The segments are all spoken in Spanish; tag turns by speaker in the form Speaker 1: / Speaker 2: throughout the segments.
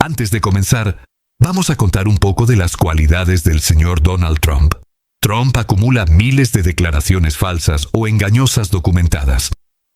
Speaker 1: Antes de comenzar, vamos a contar un poco de las cualidades del señor Donald Trump. Trump acumula miles de declaraciones falsas o engañosas documentadas.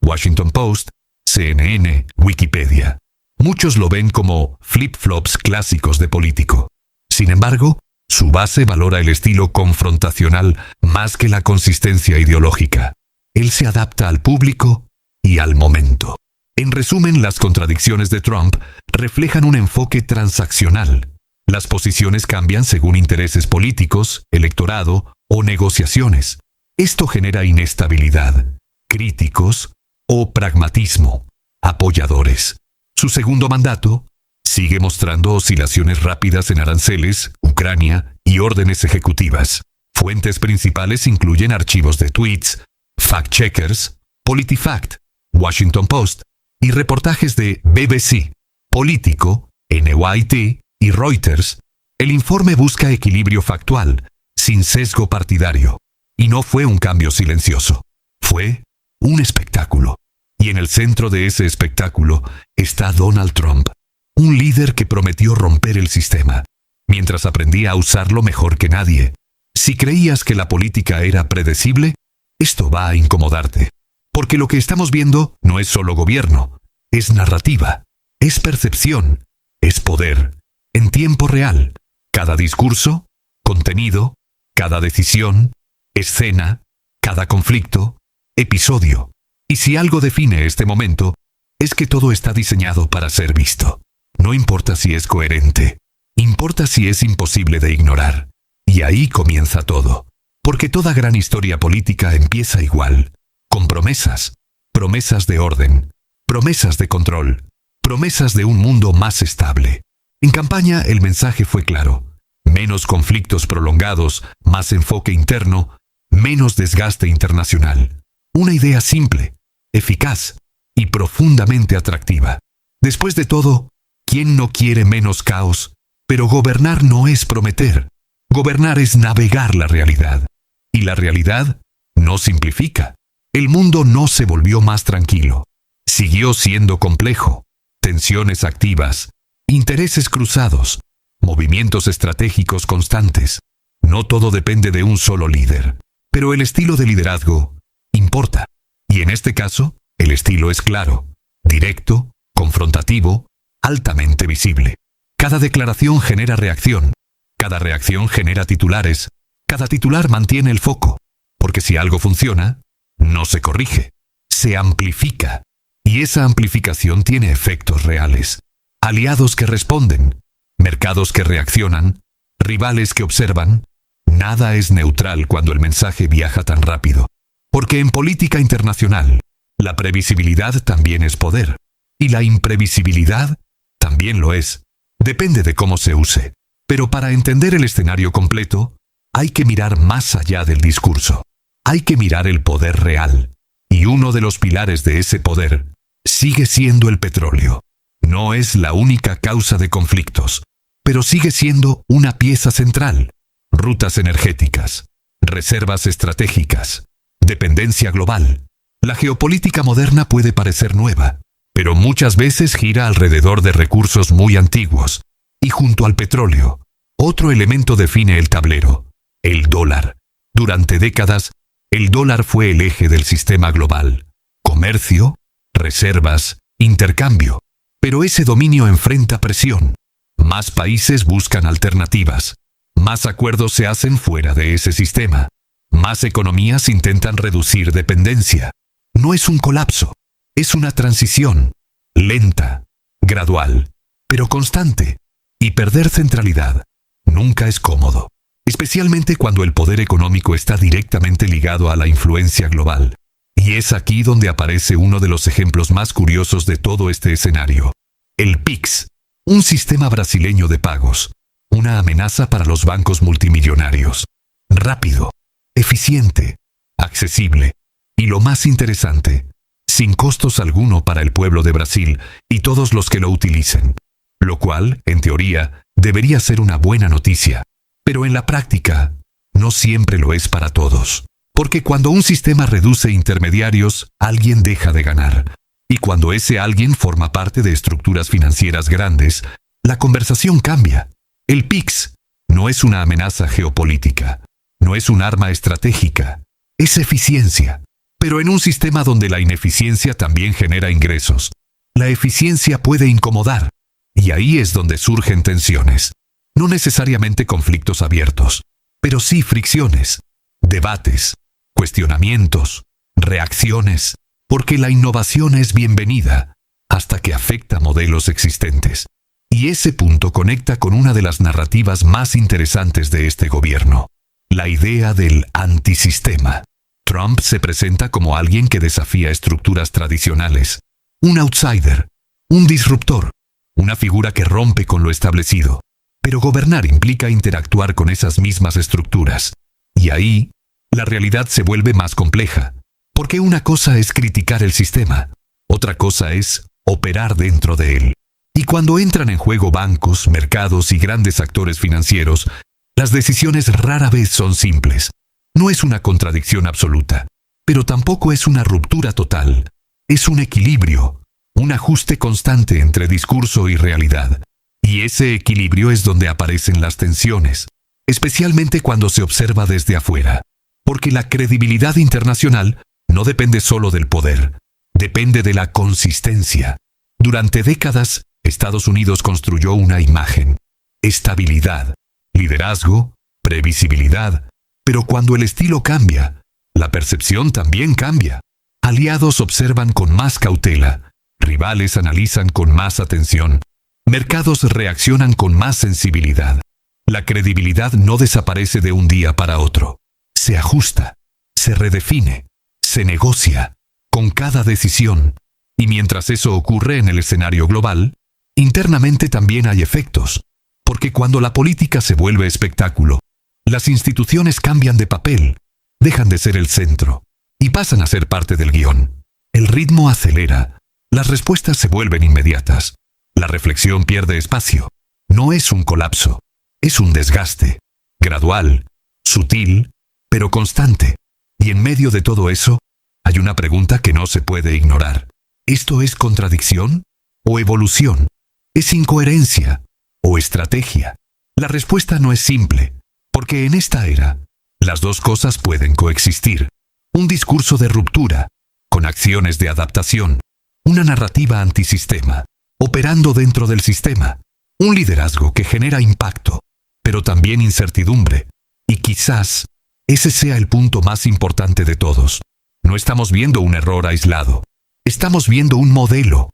Speaker 1: Washington Post, CNN, Wikipedia. Muchos lo ven como flip-flops clásicos de político. Sin embargo, su base valora el estilo confrontacional más que la consistencia ideológica. Él se adapta al público y al momento. En resumen, las contradicciones de Trump reflejan un enfoque transaccional. Las posiciones cambian según intereses políticos, electorado o negociaciones. Esto genera inestabilidad, críticos o pragmatismo, apoyadores. Su segundo mandato sigue mostrando oscilaciones rápidas en aranceles, Ucrania y órdenes ejecutivas. Fuentes principales incluyen archivos de tweets, fact-checkers, PolitiFact, Washington Post y reportajes de BBC, Político, NYT y Reuters. El informe busca equilibrio factual, sin sesgo partidario. Y no fue un cambio silencioso. Fue un espectáculo. Y en el centro de ese espectáculo está Donald Trump, un líder que prometió romper el sistema, mientras aprendía a usarlo mejor que nadie. Si creías que la política era predecible, esto va a incomodarte. Porque lo que estamos viendo no es solo gobierno, es narrativa, es percepción, es poder, en tiempo real. Cada discurso, contenido, cada decisión, escena, cada conflicto, episodio. Y si algo define este momento, es que todo está diseñado para ser visto. No importa si es coherente, importa si es imposible de ignorar. Y ahí comienza todo. Porque toda gran historia política empieza igual, con promesas, promesas de orden, promesas de control, promesas de un mundo más estable. En campaña el mensaje fue claro: menos conflictos prolongados, más enfoque interno, menos desgaste internacional. Una idea simple, eficaz y profundamente atractiva. Después de todo, ¿quién no quiere menos caos? Pero gobernar no es prometer. Gobernar es navegar la realidad. Y la realidad no simplifica. El mundo no se volvió más tranquilo. Siguió siendo complejo. Tensiones activas, intereses cruzados, movimientos estratégicos constantes. No todo depende de un solo líder. Pero el estilo de liderazgo importa. Y en este caso, el estilo es claro, directo, confrontativo, altamente visible. Cada declaración genera reacción. Cada reacción genera titulares. Cada titular mantiene el foco. Porque si algo funciona, no se corrige, se amplifica. Y esa amplificación tiene efectos reales. Aliados que responden, mercados que reaccionan, rivales que observan. Nada es neutral cuando el mensaje viaja tan rápido. Porque en política internacional, la previsibilidad también es poder. Y la imprevisibilidad también lo es. Depende de cómo se use. Pero para entender el escenario completo, hay que mirar más allá del discurso. Hay que mirar el poder real. Y uno de los pilares de ese poder sigue siendo el petróleo. No es la única causa de conflictos, pero sigue siendo una pieza central. Rutas energéticas, reservas estratégicas, dependencia global. La geopolítica moderna puede parecer nueva, pero muchas veces gira alrededor de recursos muy antiguos. Y junto al petróleo, otro elemento define el tablero: el dólar. Durante décadas, el dólar fue el eje del sistema global. Comercio, reservas, intercambio. Pero ese dominio enfrenta presión. Más países buscan alternativas. Más acuerdos se hacen fuera de ese sistema. Más economías intentan reducir dependencia. No es un colapso, es una transición. Lenta, gradual, pero constante. Y perder centralidad nunca es cómodo. Especialmente cuando el poder económico está directamente ligado a la influencia global. Y es aquí donde aparece uno de los ejemplos más curiosos de todo este escenario. El PIX, un sistema brasileño de pagos. Una amenaza para los bancos multimillonarios. Rápido, eficiente, accesible. Y lo más interesante, sin costos alguno para el pueblo de Brasil y todos los que lo utilicen. Lo cual, en teoría, debería ser una buena noticia. Pero en la práctica, no siempre lo es para todos. Porque cuando un sistema reduce intermediarios, alguien deja de ganar. Y cuando ese alguien forma parte de estructuras financieras grandes, La conversación cambia. El PIX no es una amenaza geopolítica, no es un arma estratégica, es eficiencia. Pero en un sistema donde la ineficiencia también genera ingresos, la eficiencia puede incomodar, y ahí es donde surgen tensiones. No necesariamente conflictos abiertos, pero sí fricciones, debates, cuestionamientos, reacciones, porque la innovación es bienvenida hasta que afecta modelos existentes. Y ese punto conecta con una de las narrativas más interesantes de este gobierno, la idea del antisistema. Trump se presenta como alguien que desafía estructuras tradicionales, un outsider, un disruptor, una figura que rompe con lo establecido. Pero gobernar implica interactuar con esas mismas estructuras. Y ahí, la realidad se vuelve más compleja, porque una cosa es criticar el sistema, otra cosa es operar dentro de él. Y cuando entran en juego bancos, mercados y grandes actores financieros, las decisiones rara vez son simples. No es una contradicción absoluta, pero tampoco es una ruptura total. Es un equilibrio, un ajuste constante entre discurso y realidad. Y ese equilibrio es donde aparecen las tensiones, especialmente cuando se observa desde afuera. Porque la credibilidad internacional no depende solo del poder, depende de la consistencia. Durante décadas, Estados Unidos construyó una imagen, estabilidad, liderazgo, previsibilidad. Pero cuando el estilo cambia, la percepción también cambia. Aliados observan con más cautela, rivales analizan con más atención, mercados reaccionan con más sensibilidad. La credibilidad no desaparece de un día para otro. Se ajusta, se redefine, se negocia, con cada decisión. Y mientras eso ocurre en el escenario global, internamente también hay efectos. Porque cuando la política se vuelve espectáculo, las instituciones cambian de papel, dejan de ser el centro, y pasan a ser parte del guión. El ritmo acelera, las respuestas se vuelven inmediatas, la reflexión pierde espacio. No es un colapso, es un desgaste, gradual, sutil, pero constante. Y en medio de todo eso, hay una pregunta que no se puede ignorar. ¿Esto es contradicción o evolución? ¿Es incoherencia o estrategia? La respuesta no es simple, porque en esta era, las dos cosas pueden coexistir. Un discurso de ruptura, con acciones de adaptación, una narrativa antisistema, operando dentro del sistema, un liderazgo que genera impacto, pero también incertidumbre. Y quizás ese sea el punto más importante de todos. No estamos viendo un error aislado. Estamos viendo un modelo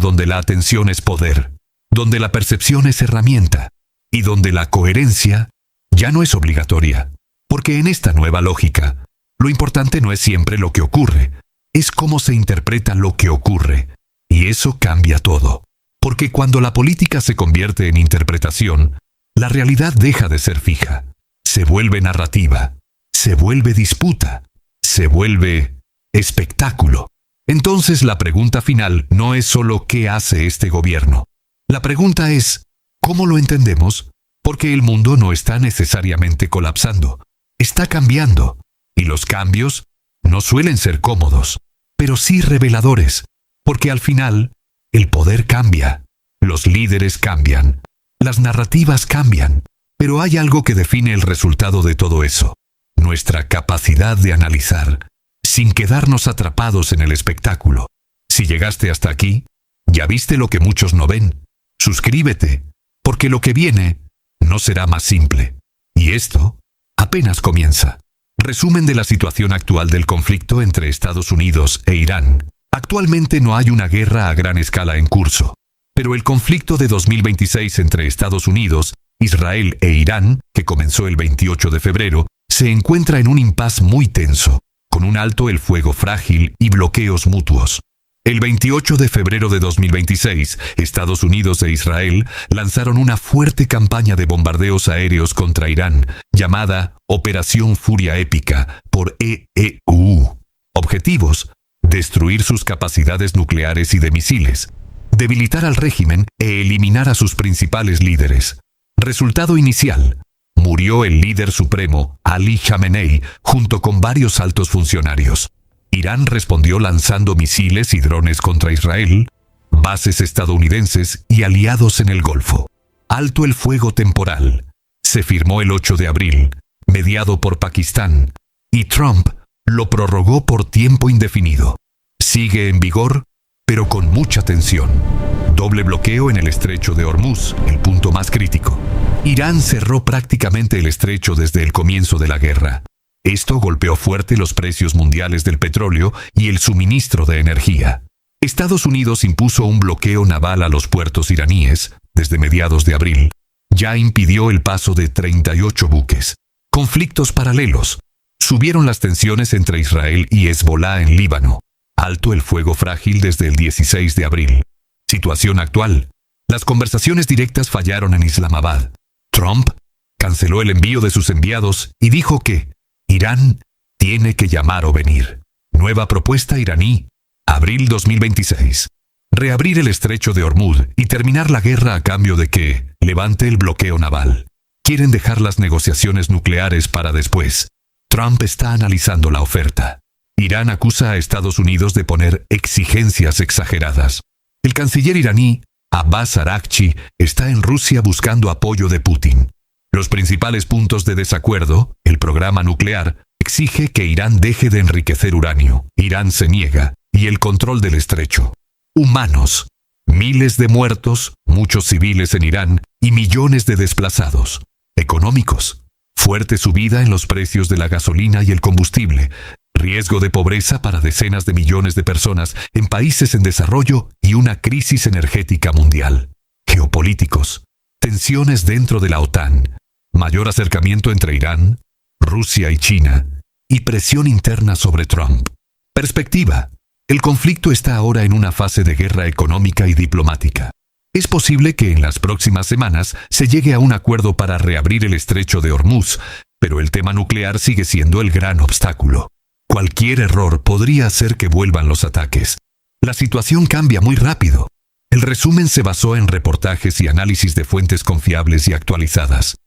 Speaker 1: donde la atención es poder, donde la percepción es herramienta, y donde la coherencia ya no es obligatoria. Porque en esta nueva lógica, lo importante no es siempre lo que ocurre, es cómo se interpreta lo que ocurre. Y eso cambia todo. Porque cuando la política se convierte en interpretación, la realidad deja de ser fija. Se vuelve narrativa, se vuelve disputa, se vuelve espectáculo. Entonces la pregunta final no es solo ¿qué hace este gobierno? La pregunta es ¿cómo lo entendemos? Porque el mundo no está necesariamente colapsando, está cambiando. Y los cambios no suelen ser cómodos, pero sí reveladores. Porque al final, el poder cambia, los líderes cambian, las narrativas cambian. Pero hay algo que define el resultado de todo eso: nuestra capacidad de analizar, sin quedarnos atrapados en el espectáculo. Si llegaste hasta aquí, ya viste lo que muchos no ven. Suscríbete, porque lo que viene no será más simple. Y esto apenas comienza. Resumen de la situación actual del conflicto entre Estados Unidos e Irán. Actualmente no hay una guerra a gran escala en curso, pero el conflicto de 2026 entre Estados Unidos, Israel e Irán, que comenzó el 28 de febrero, se encuentra en un impasse muy tenso, con un alto el fuego frágil y bloqueos mutuos. El 28 de febrero de 2026, Estados Unidos e Israel lanzaron una fuerte campaña de bombardeos aéreos contra Irán, llamada Operación Furia Épica, por EEU. Objetivos: destruir sus capacidades nucleares y de misiles, debilitar al régimen e eliminar a sus principales líderes. Resultado inicial: murió el líder supremo, Ali Khamenei, junto con varios altos funcionarios. Irán respondió lanzando misiles y drones contra Israel. bases estadounidenses y aliados en el Golfo. Alto el fuego temporal. Se firmó el 8 de abril, mediado por Pakistán, y Trump lo prorrogó por tiempo indefinido. Sigue en vigor, pero con mucha tensión. Doble bloqueo en el estrecho de Hormuz, el punto más crítico. Irán cerró prácticamente el estrecho desde el comienzo de la guerra. Esto golpeó fuerte los precios mundiales del petróleo y el suministro de energía. Estados Unidos impuso un bloqueo naval a los puertos iraníes desde mediados de abril. Ya impidió el paso de 38 buques. Conflictos paralelos. Subieron las tensiones entre Israel y Hezbolá en Líbano. Alto el fuego frágil desde el 16 de abril. Situación actual. Las conversaciones directas fallaron en Islamabad. Trump canceló el envío de sus enviados y dijo que Irán tiene que llamar o venir. Nueva propuesta iraní. Abril 2026. Reabrir el estrecho de Hormuz y terminar la guerra a cambio de que levante el bloqueo naval. Quieren dejar las negociaciones nucleares para después. Trump está analizando la oferta. Irán acusa a Estados Unidos de poner exigencias exageradas. El canciller iraní, Abbas Araghchi, está en Rusia buscando apoyo de Putin. Los principales puntos de desacuerdo, el programa nuclear, exige que Irán deje de enriquecer uranio. Irán se niega, y el control del estrecho. Humanos. Miles de muertos, muchos civiles en Irán y millones de desplazados. Económicos. Fuerte subida en los precios de la gasolina y el combustible. Riesgo de pobreza para decenas de millones de personas en países en desarrollo y una crisis energética mundial. Geopolíticos. Tensiones dentro de la OTAN. Mayor acercamiento entre Irán, Rusia y China. Y presión interna sobre Trump. Perspectiva. El conflicto está ahora en una fase de guerra económica y diplomática. Es posible que en las próximas semanas se llegue a un acuerdo para reabrir el estrecho de Hormuz, pero el tema nuclear sigue siendo el gran obstáculo. Cualquier error podría hacer que vuelvan los ataques. La situación cambia muy rápido. El resumen se basó en reportajes y análisis de fuentes confiables y actualizadas.